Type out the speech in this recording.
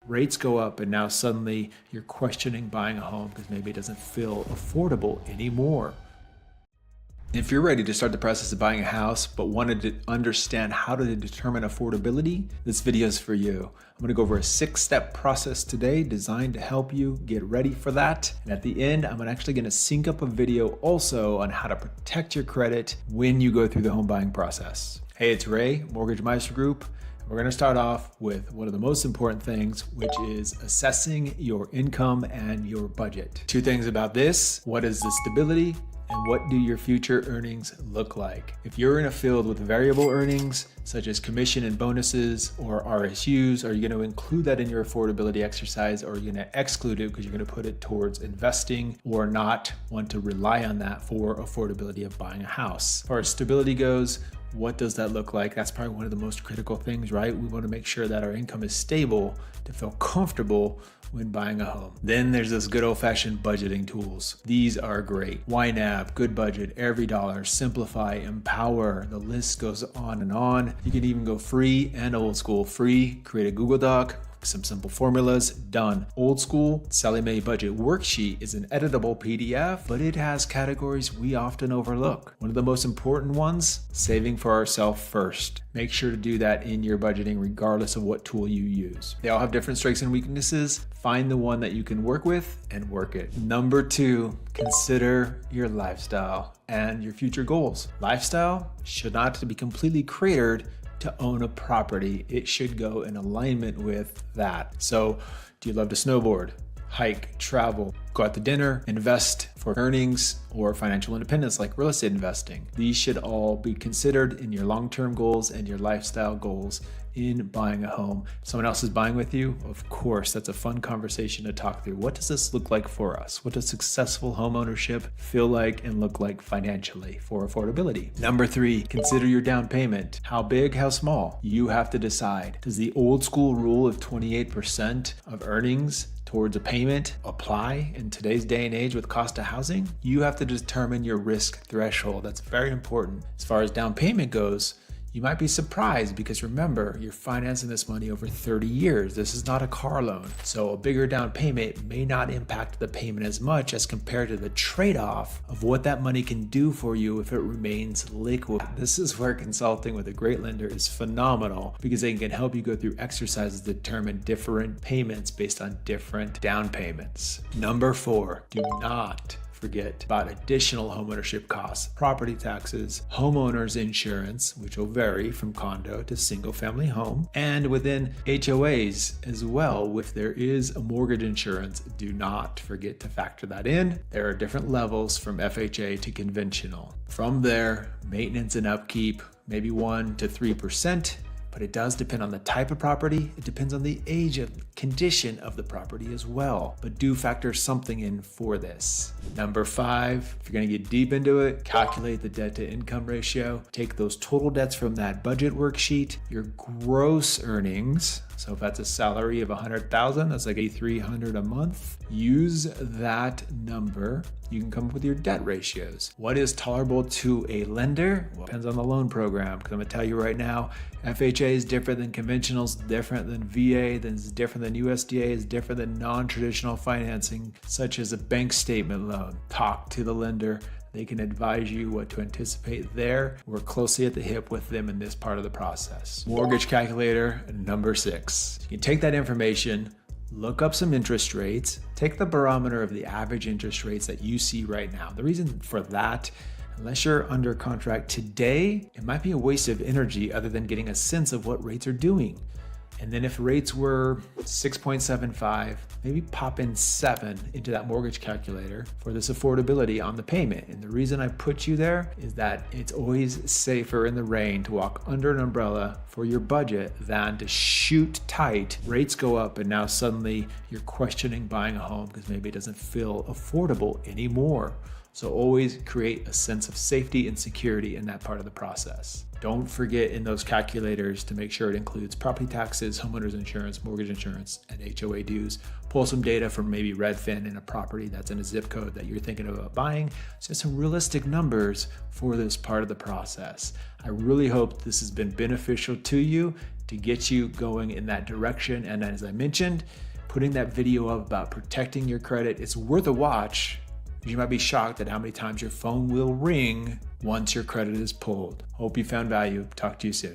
Rates go up and now suddenly you're questioning buying a home because maybe it doesn't feel affordable anymore. If you're ready to start the process of buying a house but wanted to understand how to determine affordability, this video is for you. I'm going to go over a 6-step process today designed to help you get ready for that. And at the end, I'm actually going to sync up a video also on how to protect your credit when you go through the home buying process. Hey, it's Ray, Mortgage Meister Group. We're going to start off with one of the most important things, which is assessing your income and your budget. Two things about this: what is the stability and what do your future earnings look like? If you're in a field with variable earnings, such as commission and bonuses or RSUs, are you going to include that in your affordability exercise, or are you going to exclude it because you're going to put it towards investing or not want to rely on that for affordability of buying a house? As far as stability goes, what does that look like? That's probably one of the most critical things, right? We want to make sure that our income is stable to feel comfortable when buying a home. Then there's those good old-fashioned budgeting tools. These are great. YNAB, Good Budget, Every Dollar, Simplify, Empower. The list goes on and on. You can even go free and old school. Free, create a Google Doc, some simple formulas, done. Old school, Sallie Mae Budget Worksheet is an editable PDF, but it has categories we often overlook. One of the most important ones, saving for ourselves first. Make sure to do that in your budgeting regardless of what tool you use. They all have different strengths and weaknesses. Find the one that you can work with and work it. Number 2, consider your lifestyle and your future goals. Lifestyle should not be completely cratered to own a property. It should go in alignment with that. So, do you love to snowboard, hike, travel, go out to dinner, invest for earnings or financial independence like real estate investing? These should all be considered in your long-term goals and your lifestyle goals in buying a home. Someone else is buying with you? Of course, that's a fun conversation to talk through. What does this look like for us? What does successful home ownership feel like and look like financially for affordability? Number 3, consider your down payment. How big, how small? You have to decide. Does the old school rule of 28% of earnings towards a payment apply in today's day and age with cost of housing? You have to determine your risk threshold. That's very important. As far as down payment goes, you might be surprised because remember, you're financing this money over 30 years. This is not a car loan. So a bigger down payment may not impact the payment as much as compared to the trade-off of what that money can do for you if it remains liquid. This is where consulting with a great lender is phenomenal because they can help you go through exercises to determine different payments based on different down payments. Number 4, do not forget about additional homeownership costs, property taxes, homeowners insurance, which will vary from condo to single family home, and within HOAs as well. If there is a mortgage insurance, do not forget to factor that in. There are different levels from FHA to conventional. From there, maintenance and upkeep, maybe 1 to 3%. But it does depend on the type of property. It depends on the age and condition of the property as well. But do factor something in for this. Number 5, if you're going to get deep into it, calculate the debt to income ratio. Take those total debts from that budget worksheet, your gross earnings. So if that's a salary of $100,000, that's like $8,300 a month. Use that number. You can come up with your debt ratios. What is tolerable to a lender? Well, it depends on the loan program. Because I'm going to tell you right now, FHA is different than conventionals, different than VA, then is different than USDA, is different than non-traditional financing, such as a bank statement loan. Talk to the lender. They can advise you what to anticipate there. Work closely at the hip with them in this part of the process. Mortgage calculator, number 6. You can take that information, look up some interest rates, take the barometer of the average interest rates that you see right now. The reason for that, unless you're under contract today, it might be a waste of energy other than getting a sense of what rates are doing. And then if rates were 6.75, maybe pop in 7 into that mortgage calculator for this affordability on the payment. And the reason I put you there is that it's always safer in the rain to walk under an umbrella for your budget than to shoot tight. Rates go up and now suddenly you're questioning buying a home because maybe it doesn't feel affordable anymore. So always create a sense of safety and security in that part of the process. Don't forget in those calculators to make sure it includes property taxes, homeowners insurance, mortgage insurance, and HOA dues. Pull some data from maybe Redfin in a property that's in a zip code that you're thinking about buying. So some realistic numbers for this part of the process. I really hope this has been beneficial to you. to get you going in that direction. And as I mentioned, putting that video up about protecting your credit, it's worth a watch. You might be shocked at how many times your phone will ring once your credit is pulled. Hope you found value. Talk to you soon.